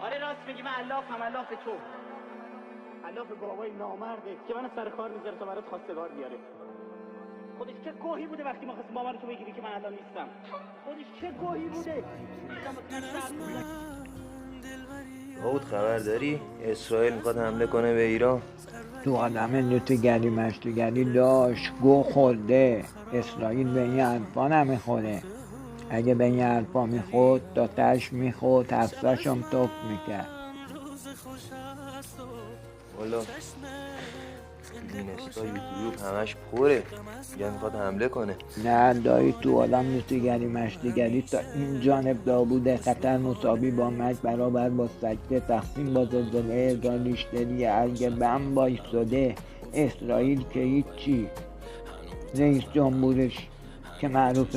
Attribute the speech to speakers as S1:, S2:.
S1: آره راست میگی، من علافم، علاف تو، علاف بابای نامرده که من سر کار میذاره تا برات خواستگار بیاره. خودش چه گوهی بوده وقتی ما خواستیم باور تو بگیری که من الان نیستم. خودش چه گوهی بوده.
S2: داود خبر داری؟ اسرائیل میخواد حمله کنه به ایران.
S3: تو آدم نوتگری مشتگری داشت گو خورده. اسرائیل به این حرفا نمیخوره. اگه به این حرفا میخورد تا تش میخورد هفتشم توف میکرد.
S2: والا اینستا یوتیوب همش پره، میگن میخواد حمله کنه.
S3: نه دایی، تو آدم نوتگری مشتگری تا این جانب داوود خطر مساوی با مرگ برابر با سکته تقسیم با زلزله ریشتری ارگ بم بایستاده. اسرائیل که هیچی. رئیس جمهورش که معروف